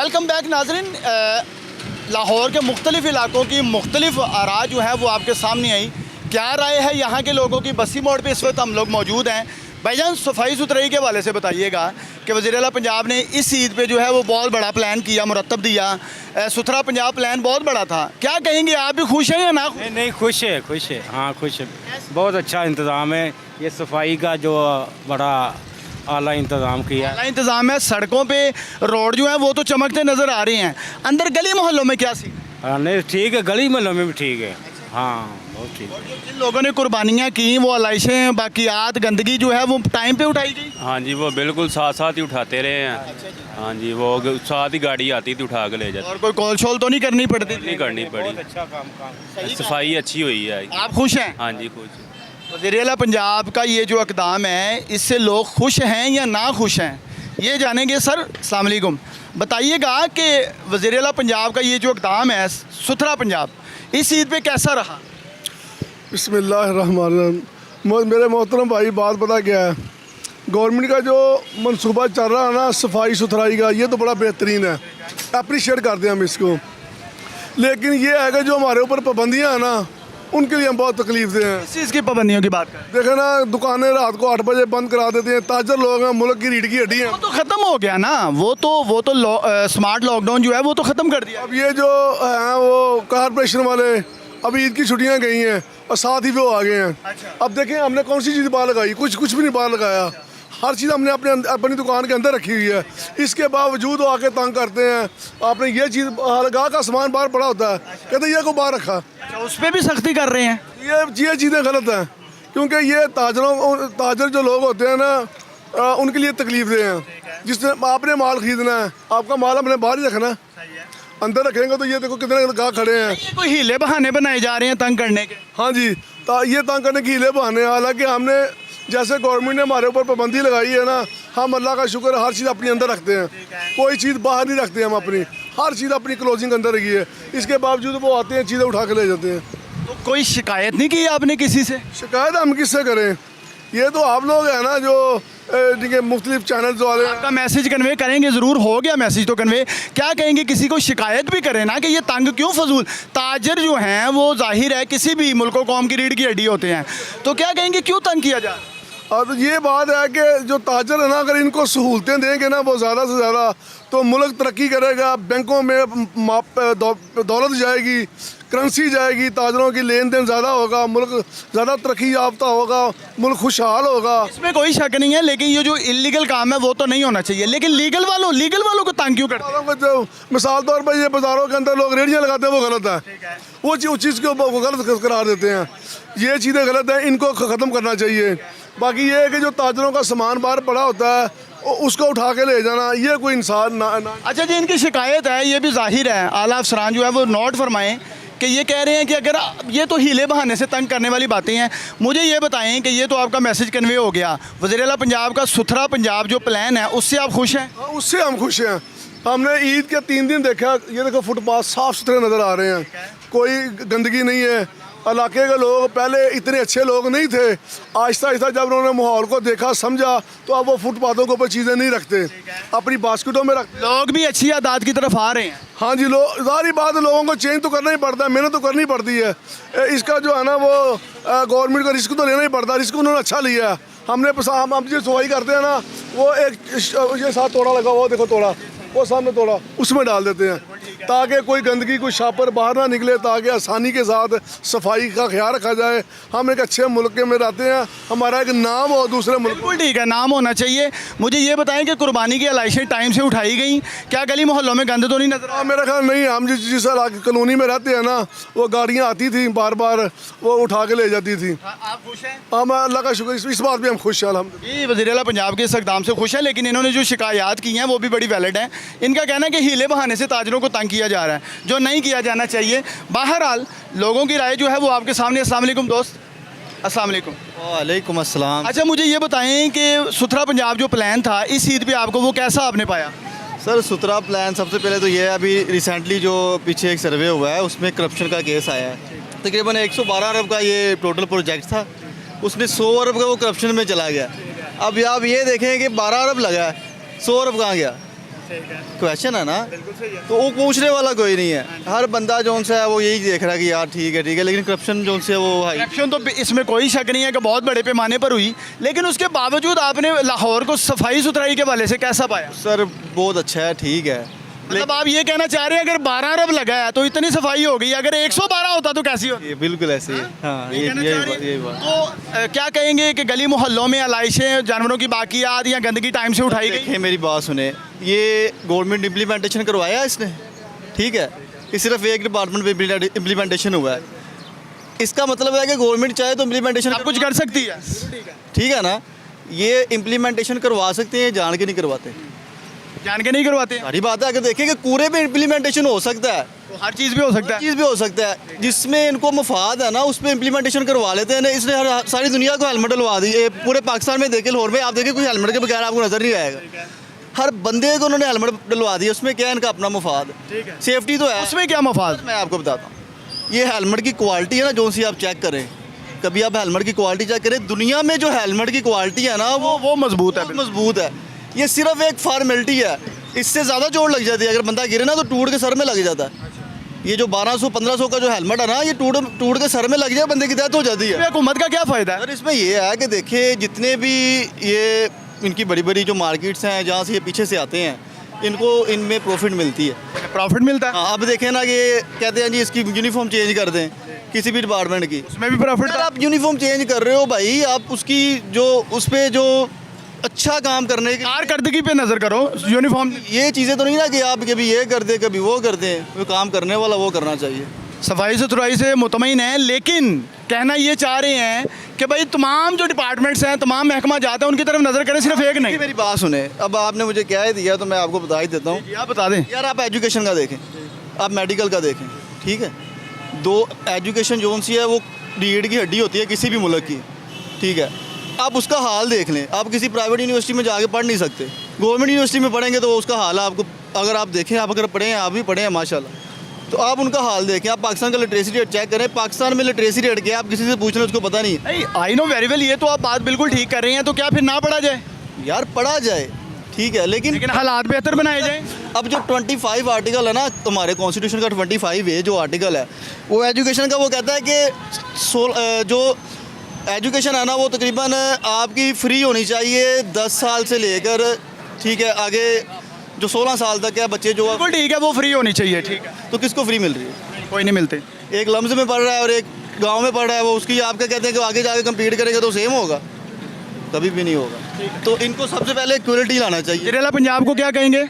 Welcome back नाजरीन। लाहौर के मुख्तलिफ़ इलाकों की मुख्तलिफ आरा जो है वो आपके सामने आई। क्या राय है यहाँ के लोगों की? बसी मोड़ पे इस वक्त हम लोग मौजूद हैं। भाईजान, सफाई सुथराई के हवाले से बताइएगा कि वज़ीर आला पंजाब ने इस ईद पे जो है वो बहुत बड़ा प्लान किया, मुरतब दिया। सुथरा पंजाब प्लान बहुत बड़ा था। क्या कहेंगे, आप भी खुश हैं या ना? नहीं, खुश है, हाँ खुश है। बहुत अच्छा इंतज़ाम है, ये सफाई का जो बड़ा आला इंतज़ाम किया। आला इंतज़ाम है। सड़कों पे रोड जो है वो तो चमकते नज़र आ रहे हैं। अंदर गली मोहल्लों में क्या सी? नहीं ठीक है, गली महलों में भी ठीक है, हाँ बहुत ठीक। जिन लोगों ने कुर्बानियाँ की, वो आलाइशें, बाकियात, गंदगी जो है वो टाइम पे उठाई गई। हाँ जी, वो बिल्कुल साथ साथ ही उठाते रहे हैं। हाँ जी, वो साथ ही गाड़ी आती थी उठा के ले जाती। और कोई कॉल शॉल तो नहीं करनी पड़ती? नहीं करनी पड़ी। अच्छा काम सफाई अच्छी हुई है। आप खुश हैं? हाँ जी खुश। वज़ीर आला पंजाब का ये जो इक़दाम है, इससे लोग खुश हैं या ना खुश हैं, ये जानेंगे। सर अस्सलाम वालेकुम, बताइएगा कि वज़ीर आला पंजाब का ये जो इक़दाम है सुथरा पंजाब, इस ईद पे कैसा रहा? बिस्मिल्लाहिर्रहमानिर्रहीम। मेरे मोहतरम भाई, बात पता क्या है, गवर्नमेंट का जो मंसूबा चल रहा है ना सफाई सुथराई का, ये तो बड़ा बेहतरीन है, अप्रिशिएट करते हैं हम इसको। लेकिन ये है कि जो हमारे ऊपर पाबंदियाँ हैं ना, उनके लिए हम बहुत तकलीफ दे हैं। इस चीज़ की पाबंदियों की बात करें, देखे ना, दुकानें रात को 8 बजे बंद करा देते हैं। ताजर लोग हैं, मुल्क की रीढ़ की हड्डी हैं। वो तो ख़त्म हो गया ना। वो तो स्मार्ट लॉकडाउन जो है वो तो ख़त्म कर दिया। अब ये जो हैं वो कारपोरेशन वाले, अभी ईद की छुट्टियां गई हैं और साथ ही वो आ गए हैं। अब देखें हमने कौन सी चीज़ बाहर लगाई, कुछ भी नहीं बाहर लगाया। हर चीज़ हमने अपनी दुकान के अंदर रखी हुई है। इसके बावजूद वो आके तंग करते हैं। आपने ये चीज़ हरगाह का सामान बाहर पड़ा होता है, कहते हैं ये को बाहर रखा। अच्छा, उस पर भी सख्ती कर रहे हैं। ये चीज़ें गलत हैं, क्योंकि ये ताजर जो लोग होते हैं ना, उनके लिए तकलीफ दे हैं। जिसने आपने माल खरीदना है, आपका माल हमने बाहर ही रखना। अंदर रखेंगे तो ये देखो कितने गाहक खड़े हैं। ये कोई हीले बहाने बनाए जा रहे हैं तंग करने के? हाँ जी, ये तंग करने के हीले बहाने। हालांकि हमने जैसे गवर्नमेंट ने हमारे ऊपर पाबंदी लगाई है ना, हम अल्लाह का शुक्र हर चीज़ अपने अंदर रखते हैं। कोई चीज़ बाहर नहीं रखते हम अपनी, हर चीज़ अपनी क्लोजिंग अंदर रखी है। इसके बावजूद वो आते हैं, चीज़ें उठा के ले जाते हैं। तो कोई शिकायत नहीं की आपने किसी से? शिकायत हम किससे करें? ये तो आप लोग हैं ना जो मुख्तलिफ चैनल्स वाले हैं। आपका मैसेज कन्वे करेंगे, ज़रूर हो गया मैसेज तो कन्वे। क्या कहेंगे, किसी को शिकायत भी करें ना कि ये तंग क्यों फजूल? ताजर जो हैं वो जाहिर है किसी भी मुल्क कौम की रीढ़ की हड्डी होते हैं, तो क्या कहेंगे क्यों तंग किया जा? और तो ये बात है कि जो ताजर है ना, अगर इनको सहूलतें देंगे ना वो ज़्यादा से ज़्यादा, तो मुल्क तरक्की करेगा। बैंकों में दौलत जाएगी, करेंसी जाएगी, ताजरों की लेन देन ज़्यादा होगा, मुल्क ज़्यादा तरक्की याफ्ता होगा, मुल्क खुशहाल होगा। इसमें कोई शक नहीं है। लेकिन ये जो इलीगल काम है वो तो नहीं होना चाहिए। लेकिन लीगल वालों को तंग क्यों करते हैं? जो मिसाल तौर पर ये बाज़ारों के अंदर लोग रेडियाँ लगाते हैं, वो गलत है। वो चीज़ को गलत करार देते हैं। ये चीज़ें गलत हैं, इनको ख़त्म करना चाहिए। बाकी ये है कि जो ताजरों का सामान बाहर पड़ा होता है उसको उठा के ले जाना, ये कोई इंसान ना। अच्छा जी, इनकी शिकायत है, ये भी जाहिर है, आला अफसरान जो है वो नोट फरमाएं कि ये कह रहे हैं कि अगर ये तो हीले बहाने से तंग करने वाली बातें हैं। मुझे ये बताएं कि ये तो आपका मैसेज कन्वे हो गया, वज़ीर आला पंजाब का सुथरा पंजाब जो प्लान है उससे आप खुश हैं? उससे हम खुश हैं। हमने ईद के 3 दिन देखा, ये देखो फुटपाथ साफ़ सुथरे नज़र आ रहे हैं, कोई गंदगी नहीं है। इलाके के लोग पहले इतने अच्छे लोग नहीं थे, आहिस्ता आहिस्ता जब उन्होंने माहौल को देखा समझा, तो अब वो फुटपाथों के ऊपर चीज़ें नहीं रखते, अपनी बास्केटों में रखते। लोग भी अच्छी आदत की तरफ आ रहे हैं। हाँ जी, सारी बात लोगों को चेंज तो करना ही पड़ता है, मेहनत तो करनी पड़ती है। इसका जो है ना वो गवर्नमेंट का रिस्क तो लेना ही पड़ता है। रिस्क उन्होंने अच्छा लिया है। हम जो सफाई करते हैं ना, वो एक ये साथ तोड़ा लगा, वो देखो तोड़ा, वो सामने तोड़ा, उसमें डाल देते हैं ताकि कोई गंदगी, कोई शापर बाहर ना निकले, ताकि आसानी के साथ सफाई का ख्याल रखा जाए। हम एक अच्छे मुल्क में रहते हैं, हमारा एक नाम हो दूसरे मुल्क। बिल्कुल ठीक है, नाम होना चाहिए। मुझे ये बताएं कि कुर्बानी की आलाइशें टाइम से उठाई गई, क्या गली मोहल्लों में गंद तो नहीं नजर आया? मेरा ख्याल नहीं। हम जिस कॉलोनी में रहते हैं ना, वो गाड़ियाँ आती थी बार बार, वो उठा के ले जाती थी। आप खुश हैं? हम अल्लाह का शुक्र, इस बात भी हम खुश हैं अल्हम्दुलिल्लाह। ये वज़ीर आला पंजाब के इस इक़दाम से खुश है, लेकिन इन्होंने जो शिकायत की हैं वो भी बड़ी वैलिड हैं। इनका कहना है कि हीले बहाने से ताजरों को तंग किया जा रहा है, जो नहीं किया जाना चाहिए। बहरहाल लोगों की राय जो है वो आपके सामने। अस्सलाम वालेकुम दोस्त। अस्सलाम वालेकुम। वालेकुम अस्सलाम। अच्छा, मुझे ये बताएं कि सुथरा पंजाब जो प्लान था इस ईद पे आपको वो कैसा आपने पाया? सर, सुथरा प्लान सबसे पहले तो ये है, अभी रिसेंटली जो पीछे एक सर्वे हुआ है उसमें करप्शन का केस आया है। तकरीबन 112 अरब का ये टोटल प्रोजेक्ट था, उसमें 100 अरब का वो करप्शन में चला गया। अब आप ये देखें कि 12 अरब लगा है, 100 अरब कहाँ गया? क्वेश्चन है ना, तो वो पूछने वाला कोई नहीं है। हर बंदा जो सा है वो यही देख रहा है कि यार ठीक है, लेकिन करप्शन जो से वो है। करप्शन तो इसमें कोई शक नहीं है कि बहुत बड़े पैमाने पर हुई, लेकिन उसके बावजूद आपने लाहौर को सफाई सुथराई के हवाले से कैसा पाया? सर बहुत अच्छा है, ठीक है। मतलब आप ये कहना चाह रहे हैं अगर 12 अरब लगा है तो इतनी सफाई हो गई, अगर 112 होता तो कैसी होती? ये बिल्कुल ऐसे ही है। हाँ, ये कहना चाह रहे हैं? यही बात। तो क्या कहेंगे कि गली मोहल्लों में आलाइशें, जानवरों की बाकियात या गंदगी टाइम से उठाई गई? देखिए मेरी बात सुने, ये गवर्नमेंट इम्प्लीमेंटेशन करवाया इसने, ठीक है, ये सिर्फ एक डिपार्टमेंट में इम्प्लीमेंटेशन हुआ है। इसका मतलब है कि गवर्नमेंट चाहे तो इम्प्लीमेंटेशन सब कुछ कर सकती है, ठीक है ना। ये इम्प्लीमेंटेशन करवा सकते हैं, जान के नहीं करवाते। जान के नहीं करवाते? सारी बात है, अगर देखें कि कूड़े में इम्प्लीमेंटेशन हो सकता है, तो हर चीज़ भी हो सकता है। चीज़ भी हो सकता है, जिसमें इनको मफाद है ना उस पर इम्प्लीमेंटेशन करवा लेते हैं। इसने सारी दुनिया को हेलमेट डलवा दी। पूरे पाकिस्तान में देखे, लाहौर में आप देखें कोई हेलमेट के बगैर आपको नजर नहीं आएगा। हर बंदे को उन्होंने हेलमेट डलवा दिया। उसमें क्या है, इनका अपना मफाद, सेफ्टी तो है। उसमें क्या मफाद? मैं आपको बताता हूँ, ये हेलमेट की क्वालिटी है ना, जो सी आप चेक करें, कभी आप हेलमेट की क्वालिटी चेक करें, दुनिया में जो हेलमेट की क्वालिटी है ना वो मजबूत है, बहुत मजबूत है। ये सिर्फ एक फॉर्मेलिटी है, इससे ज़्यादा चोट लग जाती है। अगर बंदा गिरे ना तो टूट के सर में लग जाता है। ये जो 1200-1500 का जो हेलमेट है ना, ये टूट के सर में लग जाए, बंदे की डेथ हो जाती है। हुकूमत का क्या फ़ायदा है? सर इसमें ये है कि देखिए, जितने भी ये इनकी बड़ी बड़ी जो मार्केट्स हैं जहाँ से ये पीछे से आते हैं, इनको इनमें प्रॉफिट मिलती है। प्रॉफिट मिलता है? हाँ, अब देखें ना कि कहते हैं जी इसकी यूनिफॉर्म चेंज कर दें किसी भी डिपार्टमेंट की, उसमें भी प्रॉफिट अगर आप यूनिफॉर्म चेंज कर रहे हो भाई, आप उसकी जो उस पर जो अच्छा काम करने की कारकर्दगी पे नजर करो। यूनिफॉर्म, ये चीज़ें तो नहीं ना कि आप कभी ये कर दे कभी वो कर दे। वो काम करने वाला वो करना चाहिए। सफाई सुथराई से मुतमईन है, लेकिन कहना ये चाह रहे हैं कि भाई तमाम जो डिपार्टमेंट्स हैं, तमाम महकमा जाते हैं, उनकी तरफ नजर करें, सिर्फ एक नहीं। मेरी बात सुने, अब आपने मुझे क्या ही दिया तो मैं आपको बता ही देता हूँ। आप बता दें यार, आप एजुकेशन का देखें, आप मेडिकल का देखें, ठीक है। दो एजुकेशन जोन सी है, वो रीढ़ की हड्डी होती है किसी भी मुल्क की, ठीक है। आप उसका हाल देख लें, आप किसी प्राइवेट यूनिवर्सिटी में जाके पढ़ नहीं सकते। गवर्नमेंट यूनिवर्सिटी में पढ़ेंगे तो उसका हाल है आपको, अगर आप देखें, आप अगर पढ़े हैं, आप भी पढ़े हैं माशाल्लाह, तो आप उनका हाल देखें। आप पाकिस्तान का लिटरेसी रेट चेक करें, पाकिस्तान में लिटरेसी रेट क्या है, आप किसी से पूछ लें, उसको पता नहीं है। आई नो वेरी वेल, ये तो आप बात बिल्कुल ठीक कर रहे हैं। तो क्या फिर ना पढ़ा जाए? यार पढ़ा जाए, ठीक है, लेकिन हालात बेहतर बनाए जाए। अब जो 25 आर्टिकल है ना तुम्हारे कॉन्स्टिट्यूशन का, 25A जो आर्टिकल है, वो एजुकेशन का, वो कहता है कि जो एजुकेशन है ना, वो तकरीबन आपकी फ्री होनी चाहिए 10 साल से लेकर, ठीक है, आगे जो 16 साल तक है बच्चे जो। बिल्कुल ठीक है, वो फ्री होनी चाहिए, ठीक है। तो किसको फ्री मिल रही है? कोई नहीं मिलते। एक लम्स में पढ़ रहा है और एक गांव में पढ़ रहा है, वो उसकी आपका कहते हैं कि आगे जाके कम्पीट करेगा तो सेम होगा, कभी भी नहीं होगा। तो इनको सबसे पहले इक्वलिटी लाना चाहिए। जिला पंजाब को क्या कहेंगे?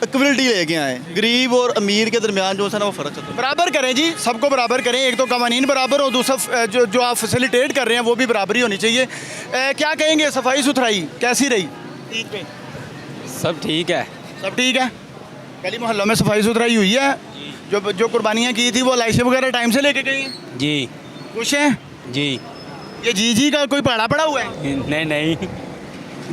इक्वलिटी लेके आए, गरीब और अमीर के दरमियान जो है ना वो फ़र्क है। बराबर करें जी, सबको बराबर करें। एक तो कवानीन बराबर और दूसरा जो आप फैसिलिटेट कर रहे हैं वो भी बराबरी होनी चाहिए। क्या कहेंगे, सफाई सुथराई कैसी रही ईद पे? सब ठीक है। सब ठीक है। गली मोहल्लों में सफाई सुथराई हुई है? जो कुर्बानियाँ की थी वो लाइसें वगैरह टाइम से लेके गई हैं? जी खुश हैं? जी। ये जी का कोई पड़ा हुआ है? नहीं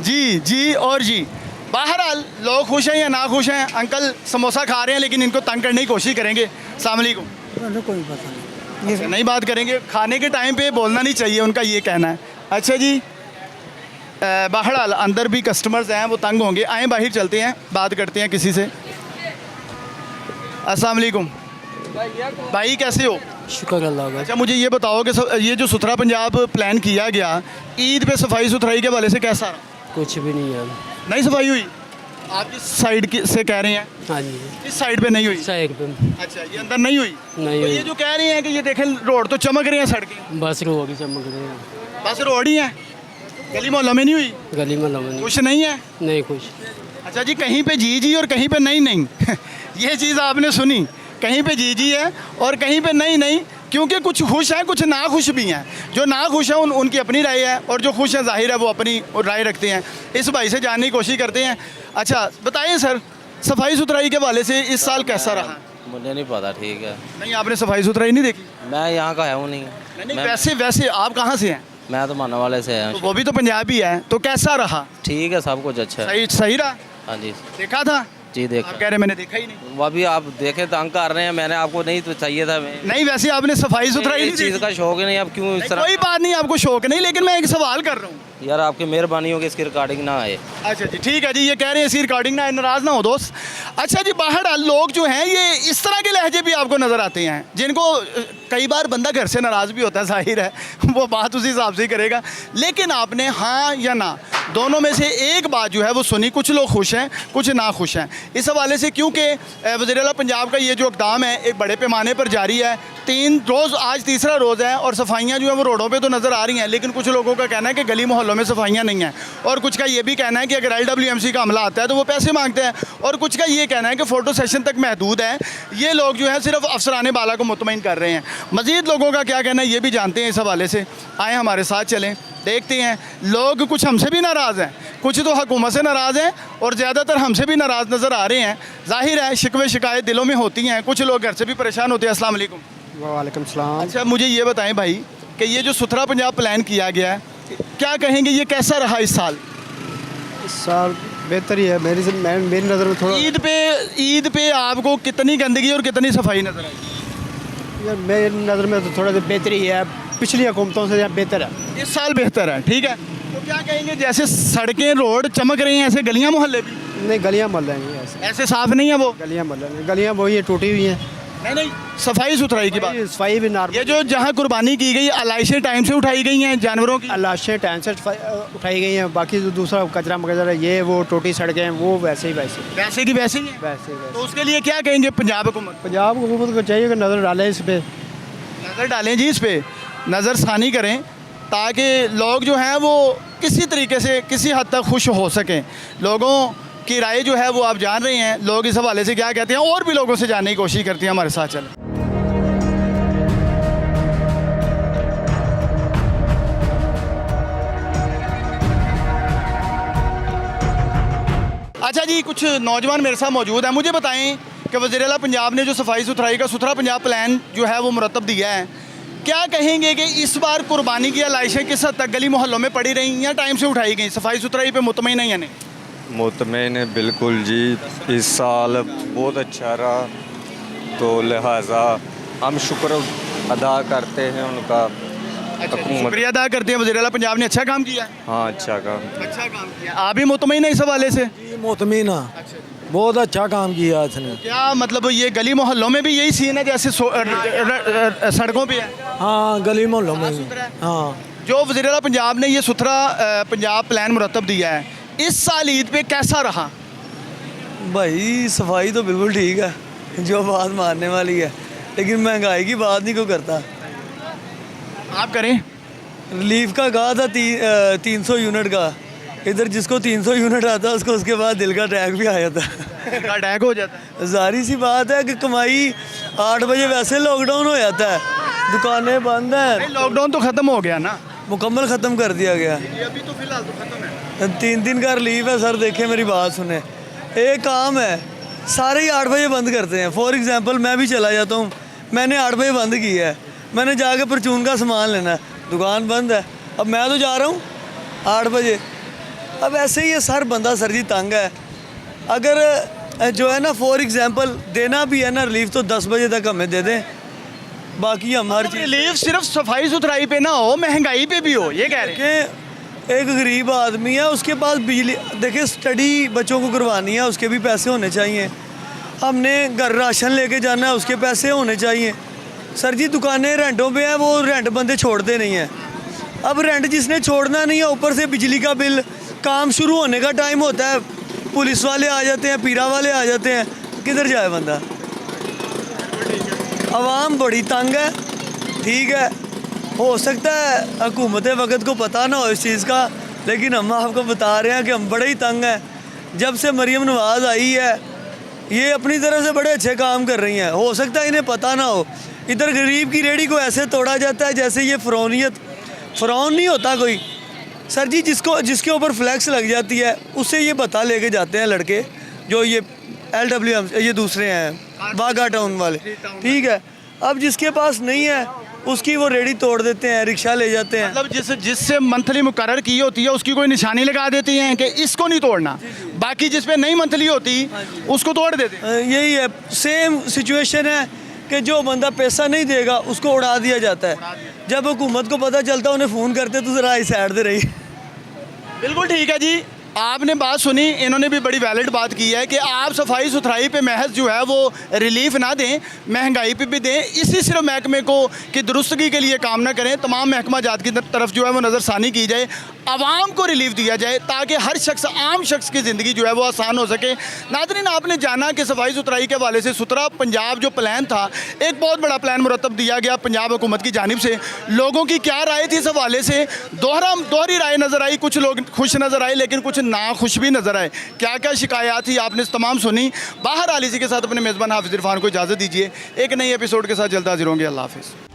जी और जी। बहरहाल लोग खुश हैं या ना खुश हैं, अंकल समोसा खा रहे हैं लेकिन इनको तंग करने की कोशिश करेंगे। अस्सलाम वालेकुम। कोई पता नहीं, अच्छा, नहीं बात करेंगे, खाने के टाइम पे बोलना नहीं चाहिए, उनका ये कहना है। अच्छा जी, बहरहाल अंदर भी कस्टमर्स हैं, वो तंग होंगे। आए बाहर चलते हैं, बात करते हैं किसी से। अस्सलाम वालेकुम भाई, कैसे हो? शुक्र अल्लाह का। अच्छा, मुझे ये बताओ कि ये जो सुथरा पंजाब प्लान किया गया, ईद पे सफाई सुथराई के हवाले से कैसा रहा? कुछ भी नहीं है। नहीं सफाई हुई? आप किस साइड से कह रहे हैं? हाँ जी, किस साइड पे नहीं हुई? साइड पे अच्छा, ये अंदर नहीं हुई? नहीं तो हुई। ये जो कह रहे हैं कि ये देखें रोड तो चमक रही हैं, सड़कें बस रोड ही चमक रहे हैं, बस रोड ही है, गली मोहल्लों में नहीं हुई? गली में लगा कुछ नहीं है? नहीं कुछ। अच्छा जी, कहीं पे जी और कहीं पे नहीं ये चीज़ आपने सुनी, कहीं पे जी है और कहीं पे नहीं, क्योंकि कुछ खुश हैं, कुछ ना खुश भी हैं। जो ना खुश हैं उनकी अपनी राय है, और जो खुश हैं जाहिर है वो अपनी राय रखते हैं। इस भाई से जानने की कोशिश करते हैं। अच्छा बताइए सर, सफाई सुथराई के हवाले से इस साल कैसा रहा? मुझे नहीं पता, ठीक है। नहीं, आपने सफाई सुथराई नहीं देखी? मैं यहाँ का हूँ नहीं। वैसे आप कहाँ से हैं? मैं तो माना वाले से तो हूँ। वो भी तो पंजाबी है, तो कैसा रहा? ठीक है, सब कुछ अच्छा है। सही रहा? हाँ जी देखा था? जी, आप देखा। कह रहे मैंने देखा ही नहीं। वो अभी आप देखे तंग कर रहे हैं, मैंने आपको नहीं तो चाहिए था। नहीं, वैसे आपने सफाई सुथराई इस नहीं चीज़ देखी? का शौक ही नहीं, अब क्यों इस तरह? कोई बात नहीं, आपको शौक नहीं, लेकिन मैं एक सवाल कर रहा हूँ, यार आपकी मेहरबानी होगी इसकी रिकॉर्डिंग ना आए। अच्छा जी, ठीक है जी, ये कह रहे हैं इसकी रिकॉर्डिंग ना, नाराज़ ना हो दोस्त। अच्छा जी, बाहर लोग जो हैं ये इस तरह के लहजे भी आपको नज़र आते हैं, जिनको कई बार बंदा घर से नाराज़ भी होता है, जाहिर है वो बात उसी हिसाब से ही करेगा, लेकिन आपने हाँ या ना दोनों में से एक बात जो है वो सुनी, कुछ लोग खुश हैं कुछ ना खुश हैं इस हवाले से, क्योंकि वज़ीर आला पंजाब का ये जो इक़दाम है एक बड़े पैमाने पर जारी है। 3 रोज़, आज तीसरा रोज़ है और सफाइयाँ जो है वो रोडों पे तो नज़र आ रही हैं, लेकिन कुछ लोगों का कहना है कि गली मोहल्लों में सफाइयाँ नहीं हैं, और कुछ का ये भी कहना है कि अगर LWMC का हमला आता है तो वो पैसे मांगते हैं, और कुछ का ये कहना है कि फ़ोटो सेशन तक महदूद है। ये लोग जो है सिर्फ अफसरान बाला को मुतमईन कर रहे हैं। मज़ीद लोगों का क्या कहना है ये भी जानते हैं इस हवाले से, आए हमारे साथ चलें, देखते हैं। लोग कुछ हमसे भी नाराज़ हैं, कुछ तो हुकूमत से नाराज़ हैं, और ज़्यादातर हमसे भी नाराज़ नज़र आ रहे हैं। जाहिर है शिकवे शिकायत दिलों में होती हैं, कुछ लोग घर से भी परेशान होते हैं। अस्सलाम वालेकुम। वालेकुम सलाम। अच्छा, मुझे ये बताएं भाई कि ये जो सुथरा पंजाब प्लान किया गया है, क्या कहेंगे ये कैसा रहा इस साल? इस साल बेहतर ही है मेरी नज़र में। थोड़ा ईद पे आपको कितनी गंदगी और कितनी सफाई नज़र आई? यार मेरी नज़र में तो थोड़ा सा बेहतर ही है, पिछली हुकूमतों से बेहतर है। इस साल बेहतर है, ठीक है। तो क्या कहेंगे, जैसे सड़कें रोड चमक रही हैं, ऐसे गलियां मोहल्ले भी? नहीं, गलियाँ मोहल्ले नहीं ऐसे, ऐसे साफ नहीं है वो? गलियाँ मोहल्ले नहीं, गलियाँ वही है, टूटी हुई हैं। नहीं, सफाई सुथराई की बात। सफाई भी नॉर्मल। ये जो जहाँ कुर्बानी की गई, आलाइशें टाइम से उठाई गई हैं जानवरों की? लाशें टाइम से उठाई गई हैं, बाकी जो दूसरा कचरा मकचरा ये वो टूटी सड़कें हैं वो वैसे वैसे की वैसे ही हैं। वैसे तो उसके लिए क्या कहेंगे पंजाब हुकूमत? पंजाब हुकूमत को चाहिए कि नज़र डालें इस पर, नज़र डालें जी, इस पे नज़रसानी करें, ताकि लोग जो हैं वो किसी तरीके से किसी हद तक खुश हो सकें। लोगों की राय जो है वो आप जान रहे हैं, लोग इस हवाले से क्या कहते हैं, और भी लोगों से जानने की कोशिश करती हैं। हमारे साथ चलें। अच्छा जी, कुछ नौजवान मेरे साथ मौजूद हैं, मुझे बताएं कि वज़ीर आला पंजाब ने जो सफाई सुथराई का सुथरा पंजाब प्लान जो है वो मुरतब दिया है, क्या कहेंगे कि इस बार कुर्बानी की लाशें किस हद तक गली मोहल्लों में पड़ी रही या टाइम से उठाई गई? सफाई सुथराई पे मुतमईन है या नहीं? मुतमईन है बिल्कुल जी, इस साल बहुत अच्छा रहा, तो लिहाजा हम शुक्र अदा करते हैं उनका। शुक्रिया अदा करते हैं, वज़ीर आला पंजाब ने अच्छा काम किया। हाँ, अच्छा काम किया। आप भी मुतमईन है इस हवाले से? मुतमईन, बहुत अच्छा काम किया इसने। क्या मतलब ये गली मोहल्लों में भी यही सीन है जैसे सड़कों पे है? हाँ, गली मोहल्लों में। हाँ, जो वज़ीर आला पंजाब ने ये सुथरा पंजाब प्लान मुरतब दिया है, इस साल ईद पे कैसा रहा? भाई सफाई तो बिल्कुल ठीक है, जो बात मानने वाली है, लेकिन महंगाई की बात नहीं कोई करता। आप करें। रिलीफ का कहा था 300 यूनिट का, इधर जिसको 300 यूनिट आता है उसको उसके बाद दिल का अटैक भी आ जाता है। अटैक हो जाता है। जाहिर सी बात है कि कमाई 8 बजे वैसे लॉकडाउन हो जाता है, दुकानें बंद हैं। लॉकडाउन तो ख़त्म हो गया ना, मुकम्मल ख़त्म कर दिया गया। अभी तो फिलहाल तो ख़त्म है। 3 दिन का रिलीफ है सर। देखें मेरी बात सुने, एक काम है, सारे ही 8 बजे बंद करते हैं। फॉर एग्जांपल मैं भी चला जाता हूँ, मैंने 8 बजे बंद की है, मैंने जाके परचून का सामान लेना है, दुकान बंद है, अब मैं तो जा रहा हूँ 8 बजे। अब ऐसे ही है सर, बंदा सर जी तंग है। अगर जो है ना फॉर एग्जांपल देना भी है ना रिलीफ, तो 10 बजे तक हमें दे दें, बाकी हम हर चीज़। रिलीफ सिर्फ सफाई सुथराई पे ना हो, महंगाई पे भी हो, ये कह रहे हैं। कि एक गरीब आदमी है, उसके पास बिजली, देखिए स्टडी बच्चों को करवानी है, उसके भी पैसे होने चाहिए। हमने घर राशन लेके जाना है, उसके पैसे होने चाहिए। सर जी दुकानें रेंटों पे हैं, वो रेंट बंदे छोड़ते नहीं हैं। अब रेंट जिसने छोड़ना नहीं है, ऊपर से बिजली का बिल, काम शुरू होने का टाइम होता है, पुलिस वाले आ जाते हैं, पीरा वाले आ जाते हैं, किधर जाए बंदा? आवाम बड़ी तंग है, ठीक है। हो सकता है हुकूमत वक्त को पता ना हो इस चीज़ का, लेकिन हम आपको बता रहे हैं कि हम बड़े ही तंग हैं। जब से मरीम नवाज़ आई है, ये अपनी तरफ से बड़े अच्छे काम कर रही हैं। हो सकता है इन्हें पता ना हो, इधर गरीब की रेहड़ी को ऐसे तोड़ा जाता है जैसे ये फ़रौन नहीं होता कोई। सर जी जिसके ऊपर फ्लैक्स लग जाती है, उससे ये बता लेके जाते हैं लड़के, जो ये LWM ये दूसरे हैं बागा टाउन वाले, ठीक है। अब जिसके पास नहीं है उसकी वो रेडी तोड़ देते हैं, रिक्शा ले जाते हैं। मतलब जिससे मंथली मुकर्रर की होती है उसकी कोई निशानी लगा देती हैं कि इसको नहीं तोड़ना, बाकी जिस पे नहीं मंथली होती उसको तोड़ देते हैं। यही है, सेम सिचुएशन है कि जो बंदा पैसा नहीं देगा उसको उड़ा दिया जाता है। जब हुकूमत को पता चलता है, उन्हें फ़ोन करते तो ज़रा इस साइड दे रही। बिल्कुल ठीक है जी, आपने बात सुनी, इन्होंने भी बड़ी वैलिड बात की है कि आप सफाई सुथराई पे महज जो है वो रिलीफ ना दें, महंगाई पे भी दें। इसी सिर्फ महकमे को की दुरुस्तगी के लिए काम ना करें, तमाम महकमा जात की तरफ जो है वो नज़रसानी की जाए, आवाम को रिलीफ दिया जाए ताकि हर शख्स, आम शख्स की ज़िंदगी जो है वो आसान हो सके। नाज़रीन, आपने जाना कि सफाई सुथराई के हवाले से सुथरा पंजाब जो प्लान था, एक बहुत बड़ा प्लान मुरतब दिया गया पंजाब हुकूमत की जानिब से। लोगों की क्या राय थी इस हवाले से, दोहरी राय नज़र आई, कुछ लोग खुश नज़र आए लेकिन कुछ नाखुश भी नज़र आए। क्या क्या शिकायत थी आपने तमाम सुनी। बाहर आलिसी के साथ अपने मेज़बान हाफिज़ इरफान को इजाज़त दीजिए, एक नई एपिसोड के साथ जल्द हाजिर होंगे। अल्लाह हाफिज़।